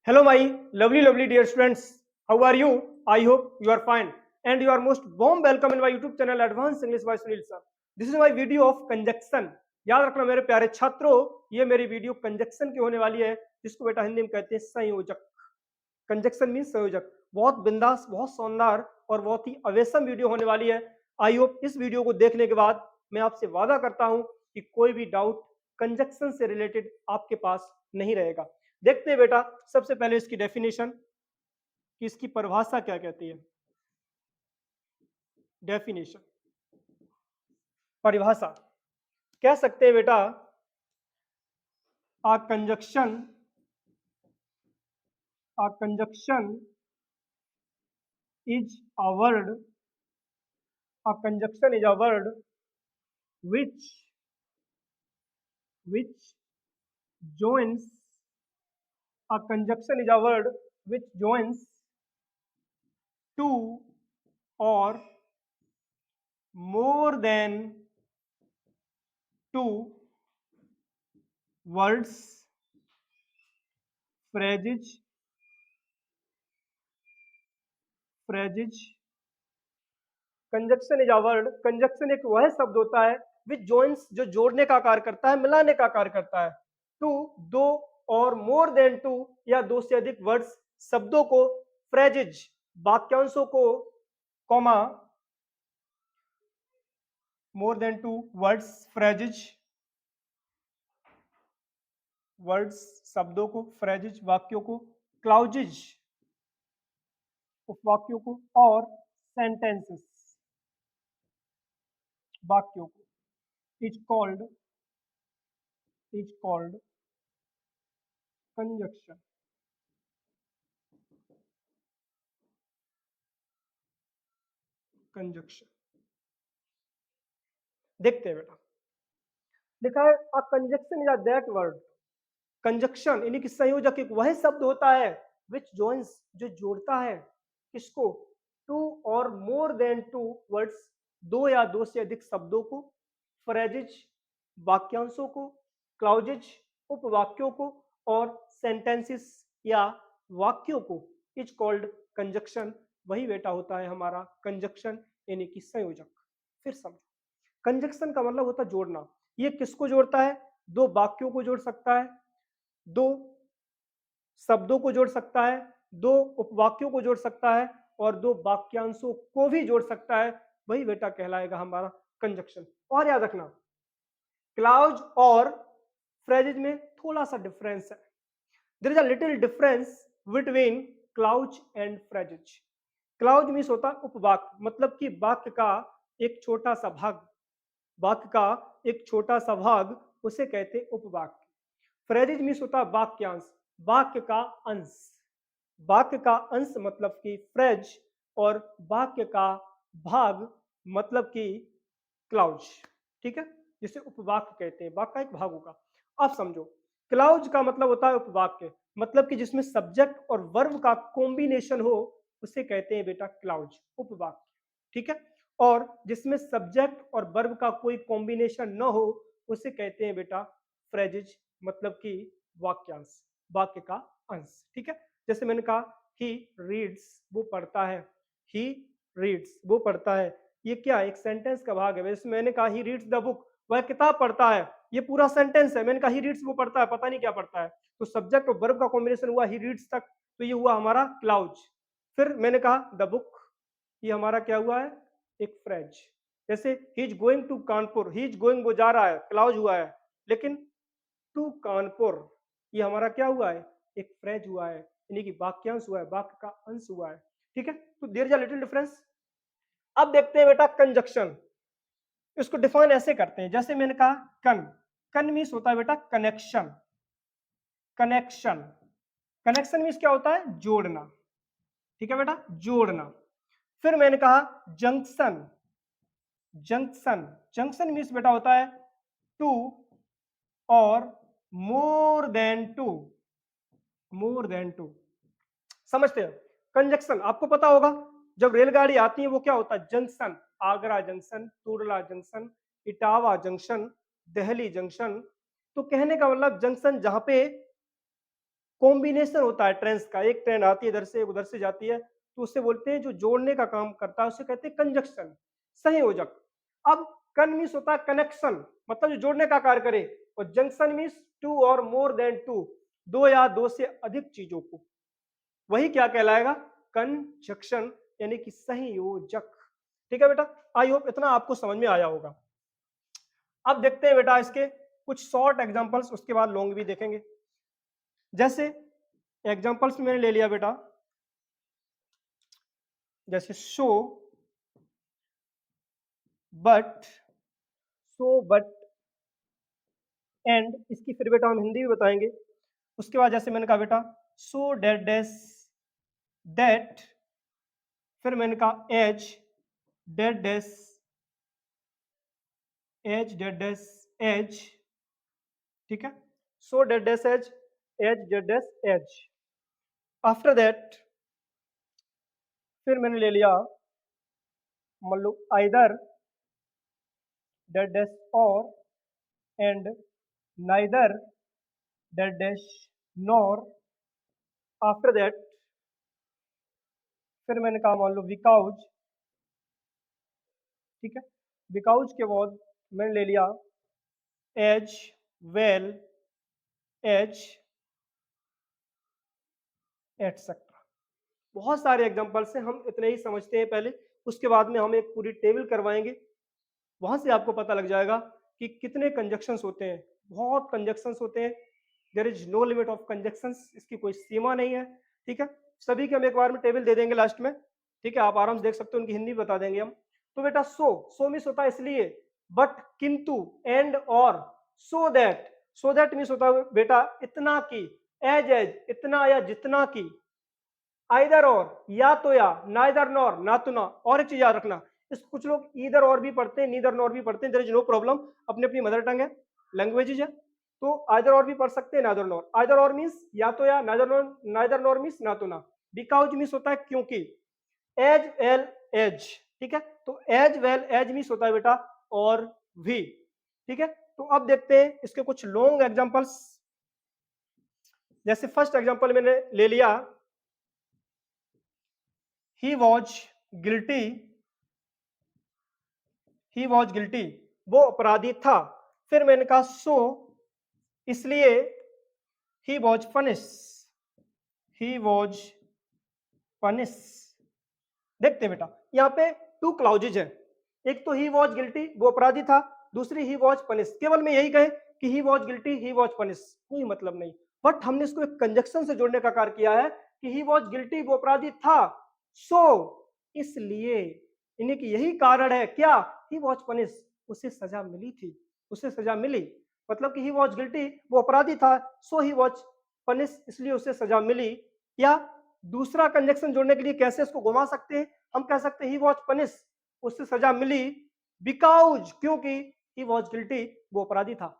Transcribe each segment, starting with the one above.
Hello, my lovely dear students. How are you? I hope you are fine. And you are most warm welcome in my YouTube channel Advanced English by Sunil sir. This is my video of conjunction. याद रखना मेरे प्यारे छात्रों, ये मेरी video conjunction की होने वाली है, जिसको बेटा हिंदी में कहते हैं संयोजक। कंजक्शन मीन संयोजक। बहुत बिंदास, बहुत शानदार और बहुत ही अवेसम वीडियो होने वाली है। आई होप इस वीडियो को देखने के बाद मैं आपसे वादा करता हूं कि कोई भी डाउट कंजक्शन से रिलेटेड आपके पास नहीं रहेगा। देखते हैं बेटा, सबसे पहले इसकी डेफिनेशन कि इसकी परिभाषा क्या कहती है। डेफिनेशन, परिभाषा कह सकते हैं बेटा, a conjunction is a word, a conjunction is a word which joins, a conjunction is a word which joins two or more than two words, phrases, conjunction is a word, conjunction एक वह शब्द होता है विच joins, जो जोड़ने का कार्य करता है, मिलाने का कार्य करता है, टू, दो और मोर देन टू या दो से अधिक वर्ड्स, शब्दों को, फ्रेजेज वाक्यांशों को, comma, more than two words, phrases words शब्दों को, फ्रेजेज वाक्यों को, क्लाउजेज उपवाक्यों को और सेंटेंसेस वाक्यों को, इज कॉल्ड कंजक्शन। कंजक्शन देखते हैं बेटा, लिखा है a conjunction is a that word. Conjunction यानी कि संयोजक एक वह शब्द होता है विच जॉइंस, जो जोड़ता है किसको, टू और मोर देन टू वर्ड्स, दो या दो से अधिक शब्दों को, फ्रेजेज वाक्यांशों को, क्लाउजेज उपवाक्यों को और सेंटेंसेस या वाक्यों को, इज कॉल्ड कंजक्शन। वही बेटा होता है हमारा कंजक्शन यानी कि संयोजक। फिर समझो, कंजक्शन का मतलब होता है जोड़ना। ये किसको जोड़ता है? दो वाक्यों को जोड़ सकता है, दो शब्दों को जोड़ सकता है, दो उपवाक्यों को जोड़ सकता है और दो वाक्यांशों को भी जोड़ सकता है। वही बेटा कहलाएगा हमारा कंजक्शन। और याद रखना, क्लाउज और फ्रेजेज में थोड़ा सा डिफरेंस है। There is a little difference between clause and phrases. Clause means होता है उपवाक्य, मतलब कि वाक्य का एक छोटा सा भाग, वाक्य का एक छोटा सा भाग, उसे कहते हैं उपवाक्य। फ्रेजेज मीन्स होता है वाक्यांश, वाक्य का अंश, वाक्य का अंश मतलब कि फ्रेज, और वाक्य का भाग मतलब कि क्लाउज। ठीक है, जिसे उपवाक्य कहते हैं, वाक्य का एक भाग होगा। अब समझो, क्लाउज का मतलब होता है उपवाक्य, मतलब कि जिसमें सब्जेक्ट और वर्ब का कॉम्बिनेशन हो, उसे कहते हैं बेटा क्लाउज, उपवाक्य। ठीक है, और जिसमें सब्जेक्ट और वर्ब का कोई कॉम्बिनेशन न हो, उसे कहते हैं बेटा फ्रेजेज, मतलब कि वाक्यांश, वाक्य का अंश। ठीक है, जैसे मैंने कहा ही रीड्स, वो पढ़ता है, ही रीड्स वो पढ़ता है, ये क्या एक सेंटेंस का भाग है। जैसे मैंने कहा ही रीड्स द बुक, वह किताब पढ़ता है, ये पूरा सेंटेंस है। मैंने कहा ही रीड्स वो पढ़ता है, पता नहीं क्या पढ़ता है, तो सब्जेक्ट और वर्ब का कॉम्बिनेशन हुआ ही रीड्स तक, तो ये हुआ हमारा क्लाउज। फिर मैंने कहा द बुक, ये हमारा क्या हुआ है, एक फ्रेज। जैसे he is going to Kanpur, he is going वो जा रहा है, क्लाउज हुआ है, लेकिन टू कानपुर ये हमारा क्या हुआ है, एक फ्रेज हुआ है, यानी कि वाक्यांश हुआ है, वाक्य का अंश हुआ है। ठीक है, तो there is a little difference. अब देखते हैं बेटा कंजक्शन, इसको डिफाइन ऐसे करते हैं, जैसे मैंने कहा कन, कन मीन्स होता है बेटा कनेक्शन, कनेक्शन, कनेक्शन मीन्स क्या होता है, जोड़ना। ठीक है बेटा, जोड़ना। फिर मैंने कहा जंक्शन, जंक्शन, जंक्शन मीन्स बेटा होता है टू और more than two, more than two. समझते हैं, कंजक्शन आपको पता होगा, जब रेलगाड़ी आती है वो क्या होता है, जंक्शन, आगरा जंक्शन, तुरला junction, Etawah junction, Delhi junction. तो कहने का मतलब जंक्शन जहां पे कॉम्बिनेशन होता है ट्रेंस का, एक ट्रेन आती है इधर से उधर से जाती है, तो उससे बोलते हैं जो जोड़ने का काम करता है उसे कहते हैं कंजक्शन, संयोजक। अब कन मीन्स होता है कनेक्शन, मतलब जो जोड़ने का कार्य करे, और जंक्शन मीन्स टू और मोर देन टू, दो या दो से अधिक चीजों को, वही क्या कहलाएगा, कंजक्शन, यानी कि संयोजक। ठीक है बेटा, आई होप इतना आपको समझ में आया होगा। अब देखते हैं बेटा इसके कुछ शॉर्ट एग्जांपल्स, उसके बाद लॉन्ग भी देखेंगे। जैसे एग्जांपल्स मैंने ले लिया बेटा, जैसे show, but, so but, and, इसकी फिर बेटा हम हिंदी भी बताएंगे। उसके बाद जैसे मैंने कहा बेटा सो डेट डैश दैट, फिर मैंने कहा as date dash as date dash as, ठीक है, so date dash as date dash as. After that फिर मैंने ले लिया मान लो either date dash or, and neither date dash nor. After that फिर मैंने कहा मान लो बिकॉज, ठीक है, बिकॉज के बाद मैंने ले लिया एज वेल एज एटसेट्रा। बहुत सारे एग्जांपल्स हैं, हम इतने ही समझते हैं पहले, उसके बाद में हम एक पूरी टेबल करवाएंगे, वहां से आपको पता लग जाएगा कि कितने कंजक्शंस होते हैं। बहुत कंजक्शंस होते हैं, there is no limit of conjunctions, इसकी कोई सीमा नहीं है। ठीक है, सभी के हम एक बार में टेबल दे देंगे लास्ट में, ठीक है, आप आराम से देख सकते हो, उनकी हिंदी बता देंगे हम। तो बेटा सो मीन्स होता है इसलिए, बट, किंतु, एंड, और, सो दैट मीन्स होता है बेटा इतना की, एज इतना या जितना की, आइदर और या तो या, नाइदर नॉर ना तो ना। और एक चीज याद रखना, इस कुछ लोग ईदर और भी पढ़ते हैं, नीदर नॉर भी पढ़ते हैं, देयर इज नो प्रॉब्लम, अपनी अपनी मदर टंग है, लैंग्वेजेज है, तो आइदर और भी पढ़ सकते हैं, नाइदर नॉर। आइदर और मीन्स या तो या, नाइदर नॉर मीन्स ना तो ना। बिकॉज मीन्स होता है क्योंकि, एज वेल एज, ठीक है, तो एज वेल एज मीन्स होता है बेटा और भी। ठीक है, तो अब देखते हैं इसके कुछ लॉन्ग एग्जांपल्स। जैसे फर्स्ट एग्जांपल मैंने ले लिया, he was guilty, he was guilty, वो अपराधी था। फिर मैंने कहा सो, इसलिए, he was punish, he was punish. देखते हैं बेटा यहाँ पे टू क्लाउजेज है, एक तो ही वॉज गिल्टी, वो अपराधी था, दूसरी ही वॉज पनिश। केवल मैं यही कहे कि he was guilty, he was punish, कोई मतलब नहीं, बट हमने इसको एक कंजक्शन से जोड़ने का कार्य किया है कि ही वॉज गिल्टी, वो अपराधी था, सो, इसलिए, यानी कि यही कारण है क्या, ही वॉज पनिश, उसे सजा मिली थी, उसे सजा मिली, मतलब कि ही वॉज गिल्टी, वो अपराधी था, सो ही वॉज पनिश, इसलिए उसे सजा मिली। या दूसरा कंजक्शन जोड़ने के लिए कैसे इसको घुमा सकते हैं, हम कह सकते हैं ही वॉज पनिश, उससे सजा मिली, बिकॉज, क्योंकि, ही वॉज गिल्टी, वो अपराधी था।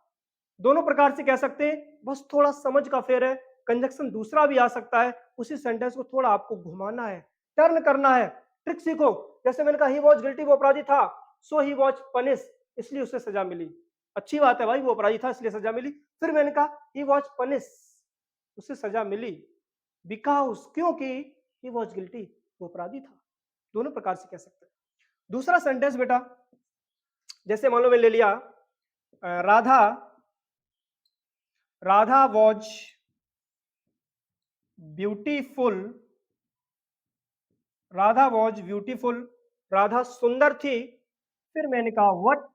दोनों प्रकार से कह सकते हैं, बस थोड़ा समझ का फेर है, कंजक्शन दूसरा भी आ सकता है, उसी सेंटेंस को थोड़ा आपको घुमाना है, टर्न करना है, ट्रिक सीखो। जैसे मैंने कहा ही वॉज गिल्टी, वो अपराधी था, सो ही वॉज पनिश, इसलिए उसे सजा मिली। अच्छी बात है भाई, वो अपराधी था इसलिए सजा मिली। फिर मैंने कहा ही वॉज पनिश, उसे सजा मिली, बिकॉज, क्योंकि, ही वॉज गिल्टी, वो अपराधी था। दोनों प्रकार से कह सकते हैं। दूसरा सेंटेंस बेटा, जैसे मान लो मैंने ले लिया Radha, Radha was beautiful, Radha was beautiful, Radha सुंदर थी। फिर मैंने कहा व्हाट,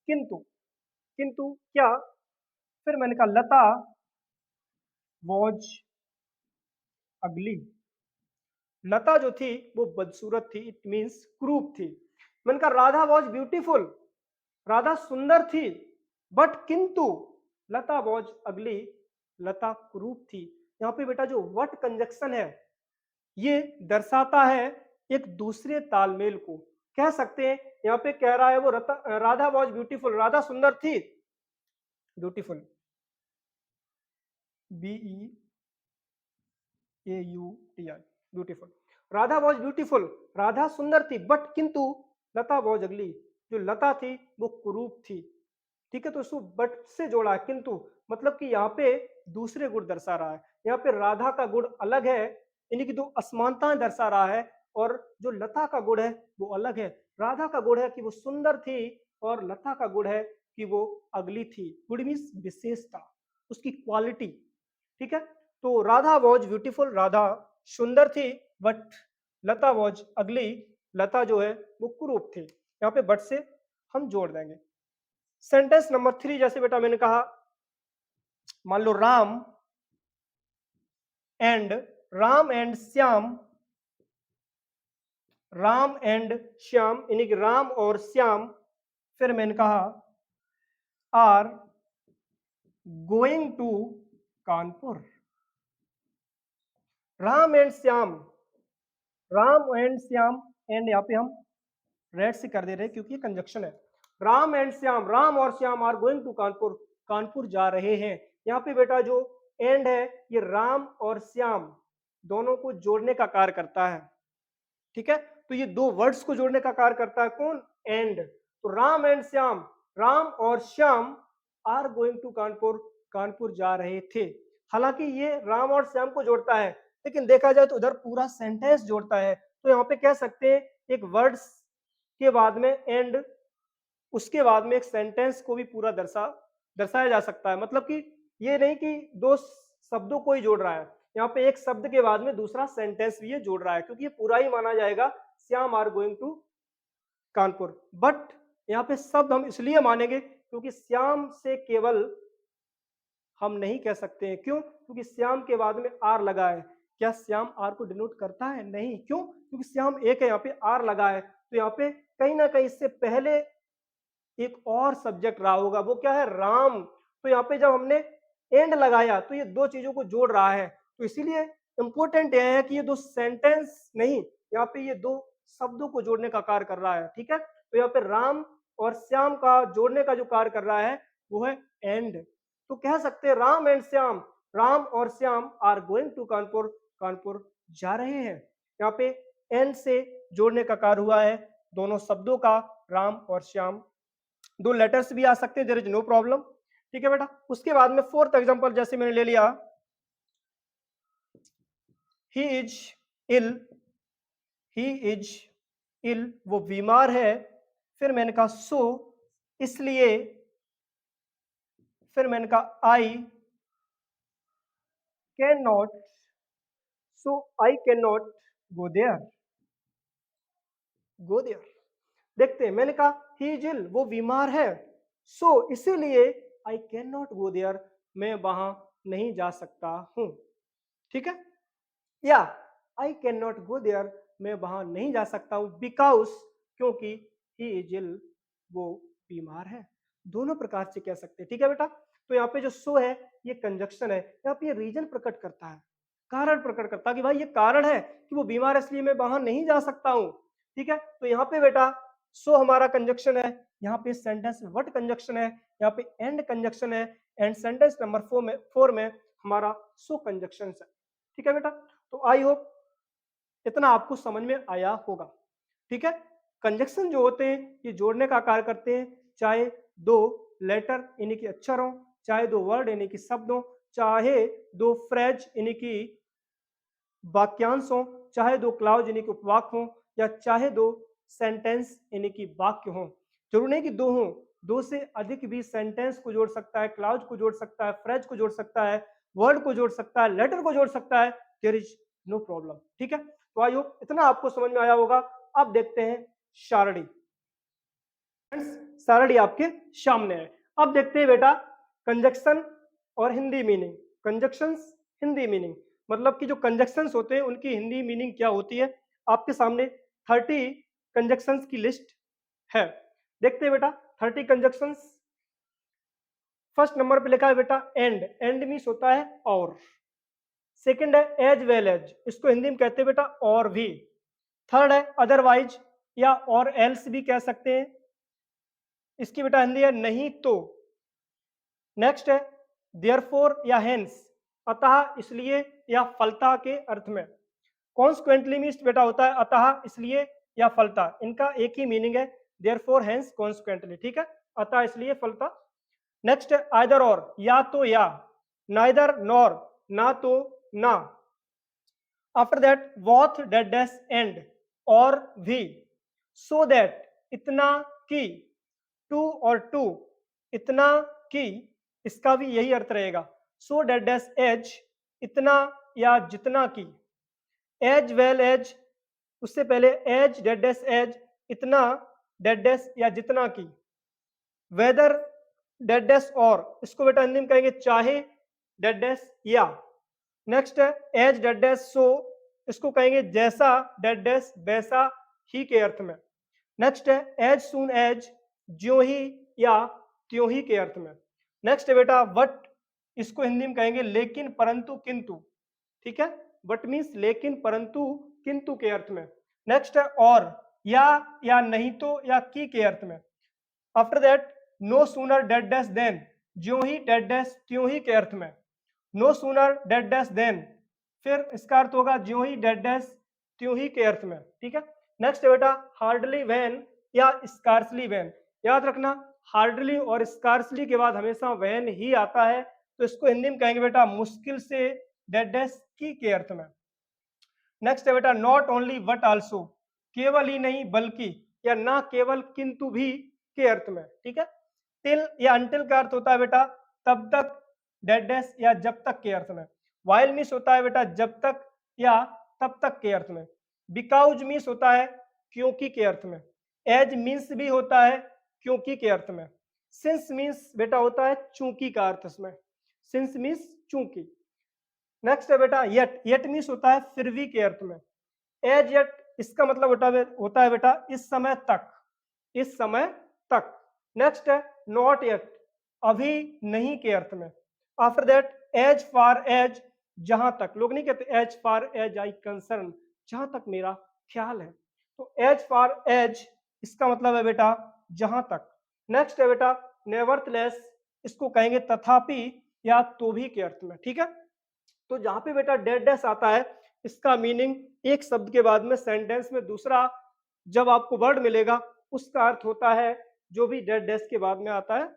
किंतु, किंतु क्या, फिर मैंने कहा लता वॉज अगली, लता जो थी वो बदसूरत थी, इट मींस क्रूप थी। मैंने कहा राधा वॉज ब्यूटीफुल, राधा सुंदर थी, बट किंतु लता वॉज अगली, लता कुरूप थी। यहाँ पे बेटा जो वट कंजक्शन है ये दर्शाता है एक दूसरे तालमेल को। कह सकते हैं यहाँ पे कह रहा है वो राधा वॉज ब्यूटीफुल, राधा सुंदर थी, beautiful, BEAUTI, beautiful, Radha was beautiful, Radha सुंदर थी, बट किंतु लता वॉज अगली, जो लता थी वो कुरूप थी। ठीक है, तो इसको बट से जोड़ा है, किंतु मतलब कि यहाँ पे दूसरे गुण दर्शा रहा है। यहाँ पे राधा का गुण अलग है, यानी कि दो असमानताएं दर्शा रहा है, और जो लता का गुण है वो अलग है। राधा का गुण है कि वो सुंदर थी, और लता का गुण है कि वो अगली थी। गुड मीन्स विशेषता, उसकी क्वालिटी। ठीक है, तो राधा वॉज ब्यूटीफुल, राधा सुंदर थी, बट लता वॉज अगली, लता जो है वो कुरूप थी। यहाँ पे बट से हम जोड़ देंगे। सेंटेंस नंबर 3, जैसे बेटा मैंने कहा, मान लो and Ram and Shyam, Ram and Shyam यानी कि राम और श्याम, फिर मैंने कहा are going to Kanpur. Ram and Shyam, Ram and Shyam, and यहाँ पे हम रेड से कर दे रहे हैं क्योंकि ये कंजक्शन है। राम एंड श्याम, राम और Shyam are going to Kanpur, Kanpur जा रहे हैं। यहाँ पे बेटा जो एंड है ये राम और श्याम दोनों को जोड़ने का कार्य करता है। ठीक है, तो ये दो वर्ड्स को जोड़ने का कार्य करता है कौन? एंड। तो राम एंड श्याम, राम और Shyam are going to Kanpur, Kanpur जा रहे थे। हालांकि ये राम और श्याम को जोड़ता है, लेकिन देखा जाए तो उधर पूरा सेंटेंस जोड़ता है। तो यहाँ पे कह सकते हैं एक वर्ड्स के बाद में एंड, उसके बाद में एक सेंटेंस को भी पूरा दर्शाया जा सकता है। मतलब कि ये नहीं कि दो शब्दों को ही जोड़ रहा है, यहाँ पे एक शब्द के बाद में दूसरा सेंटेंस भी ये जोड़ रहा है, क्योंकि ये पूरा ही माना जाएगा Shyam are going to Kanpur. But यहाँ पे शब्द हम इसलिए मानेंगे क्योंकि श्याम से केवल हम नहीं कह सकते हैं। क्यों? क्योंकि श्याम के बाद में आर लगा है। क्या श्याम आर को डिनोट करता है? नहीं। क्यों? क्योंकि श्याम एक है, यहाँ पे आर लगा है, तो यहाँ पे कहीं ना कहीं इससे पहले एक और सब्जेक्ट रहा होगा, वो क्या है? राम। तो यहाँ पे जब हमने एंड लगाया तो ये दो चीजों को जोड़ रहा है, तो इसीलिए इंपॉर्टेंट यह है कि ये दो सेंटेंस नहीं, यहाँ पे ये दो शब्दों को जोड़ने का कार्य कर रहा है। ठीक है, तो यहाँ पे राम और श्याम का जोड़ने का जो कार्य कर रहा है वो है एंड। तो कह सकते हैं राम एंड श्याम, राम और Shyam are going to Kanpur, Kanpur जा रहे हैं। यहाँ पे एंड से जोड़ने का कार्य हुआ है दोनों शब्दों का, राम और श्याम। दो लेटर्स भी आ सकते हैं, देयर इज नो प्रॉब्लम। ठीक है बेटा, उसके बाद में फोर्थ एग्जांपल जैसे मैंने ले लिया, he is ill, he is इल वो बीमार है, फिर मैंने कहा सो इसलिए, फिर मैंने कहा I can not, so I can not go there, go there. देखते हैं, मैंने कहा ही इज इल वो बीमार है, सो इसीलिए I can not go there मैं वहां नहीं जा सकता हूं। ठीक है, या I can not go there मैं वहां नहीं जा सकता हूं बिकॉज क्योंकि ही इज इल वो बीमार है। दोनों प्रकार से कह सकते हैं। ठीक है बेटा, तो यहाँ पे जो सो है ये कंजक्शन है, यहाँ पे ये रीजन प्रकट करता है, कारण प्रकट करता है कि भाई ये कारण है कि वो बीमार है इसलिए मैं वहां नहीं जा सकता हूं। ठीक है, तो यहाँ पे बेटा सो हमारा कंजक्शन है, यहाँ पे सेंटेंस में व्हाट कंजक्शन है, यहाँ पे एंड कंजक्शन है, एंड सेंटेंस नंबर 4 में हमारा सो कंजक्शन है। ठीक है बेटा, तो आई होप इतना आपको समझ में आया होगा। ठीक है, कंजक्शन जो होते हैं ये जोड़ने का कार्य करते हैं, चाहे दो लेटर यानी कि अक्षर हो, चाहे दो वर्ड यानी कि शब्द हो, चाहे दो फ्रेज यानी कि वाक्यांश हो, चाहे दो क्लाउज यानी कि उपवाक्य हो, या चाहे दो सेंटेंस यानी कि वाक्य हो। जरूर नहीं कि दो हो, दो से अधिक भी सेंटेंस को जोड़ सकता है, क्लाउज को जोड़ सकता है, फ्रेज को जोड़ सकता है, वर्ड को जोड़ सकता है, लेटर को जोड़ सकता है, देयर इज नो प्रॉब्लम। ठीक है, तो आई होप इतना आपको समझ में आया होगा। अब देखते हैं सारणी। सारणी आपके सामने है। अब देखते हैं बेटा कंजक्शन और Hindi meaning. Conjunctions, Hindi meaning, मतलब कि जो कंजक्शंस होते हैं उनकी हिंदी मीनिंग क्या होती है। आपके सामने 30 कंजक्शंस की लिस्ट है। देखते हैं बेटा 30 कंजक्शंस। फर्स्ट नंबर पे लिखा है बेटा एंड, एंड मीन्स होता है और। सेकंड है एज वेल एज, इसको हिंदी में कहते हैं बेटा और भी। थर्ड है अदरवाइज या और एल्स भी कह सकते हैं, इसकी बेटा हिंदी है नहीं तो। नेक्स्ट है देयरफॉर या हेंस, अतः इसलिए या फलता के अर्थ में। कॉन्सिक्वेंटली मीन्स बेटा होता है अतः इसलिए या फलता, इनका एक ही मीनिंग है, देयरफॉर हेंस कॉन्सिक्वेंटली। ठीक है, अतः इसलिए फलता। नेक्स्ट है आइदर और, या तो या, नाइदर नॉर, ना तो ना। After that both date dash and और भी, सो दैट इतना कि, टू और टू इतना कि, इसका भी यही अर्थ रहेगा। सो डेट डैश एज इतना या जितना कि, एज वेल एज उससे पहले एज डेट डैश एज इतना डेट डैश या जितना कि, वेदर डेट डैश और इसको बेटा हिंदी में कहेंगे चाहे डेट डैश या। नेक्स्ट है एज डेट डैश सो, इसको कहेंगे जैसा डेट डैश वैसा ही के अर्थ में। नेक्स्ट है एज सून एज, ज्यों ही या त्यों ही के अर्थ में। नेक्स्ट है बेटा वट, इसको हिंदी में कहेंगे लेकिन परंतु किंतु, ठीक है, वट मीन्स लेकिन परंतु किंतु के अर्थ में। नेक्स्ट है और, या नहीं तो या की के अर्थ में। After that no sooner date dash than, ज्यों ही डेट डैश त्यों ही के अर्थ में। No sooner date dash than, फिर इसका अर्थ होगा ज्यों ही डेट डैश त्यों ही के अर्थ में, ठीक है। नेक्स्ट है बेटा हार्डली वैन या स्कार्सली वैन, याद रखना हार्डली और स्कार्सली के बाद हमेशा वैन ही आता है, तो इसको हिंदी में कहेंगे बेटा मुश्किल से डेट डैश की के अर्थ में। नेक्स्ट है बेटा नॉट ओनली बट आल्सो, केवल ही नहीं बल्कि, या ना केवल किंतु भी के अर्थ में, ठीक है। टिल या अंटिल का अर्थ होता है बेटा तब तक डेट डैश या जब तक के अर्थ में। वाइल मीन्स होता है बेटा जब तक या तब तक के अर्थ में। बिकॉज मीन्स होता है क्योंकि के अर्थ में। एज मीन्स भी होता है क्योंकि के अर्थ में। सिंस मीन्स बेटा होता है चूंकि का अर्थ इसमें, सिंस मीन्स चूंकि। नेक्स्ट है बेटा येट, येट मीन्स होता है फिर भी के अर्थ में। एज येट इसका मतलब होता है बेटा इस समय तक, इस समय तक। नेक्स्ट है नॉट येट, अभी नहीं के अर्थ में। After that as far as, जहां तक, लोग नहीं कहते as far as I concern, जहां तक मेरा ख्याल है, तो एज फार एज इसका मतलब है बेटा जहां तक। नेक्स्ट है बेटा नेवरथलेस, इसको कहेंगे तथापि या तो भी के अर्थ में, ठीक है। तो जहां पे बेटा डेड डैश आता है इसका मीनिंग एक शब्द के बाद में सेंटेंस में दूसरा जब आपको वर्ड मिलेगा उसका अर्थ होता है जो भी डेड डैश के बाद में आता है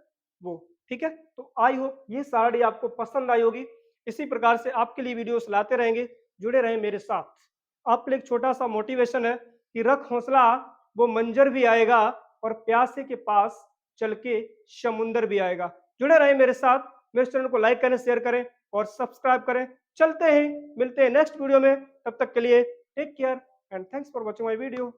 वो, ठीक है। तो आई होप ये सारी आपको पसंद आई होगी। इसी प्रकार से आपके लिए वीडियोस लाते रहेंगे, जुड़े रहें मेरे साथ। आपके लिए एक छोटा सा मोटिवेशन है कि रख हौसला वो मंजर भी आएगा और प्यासे के पास चल के समुंदर भी आएगा। जुड़े रहें मेरे साथ, मेरे चैनल को लाइक करें, शेयर करें और सब्सक्राइब करें। चलते हैं, मिलते हैं नेक्स्ट वीडियो में, तब तक के लिए take care and thanks for watching my video.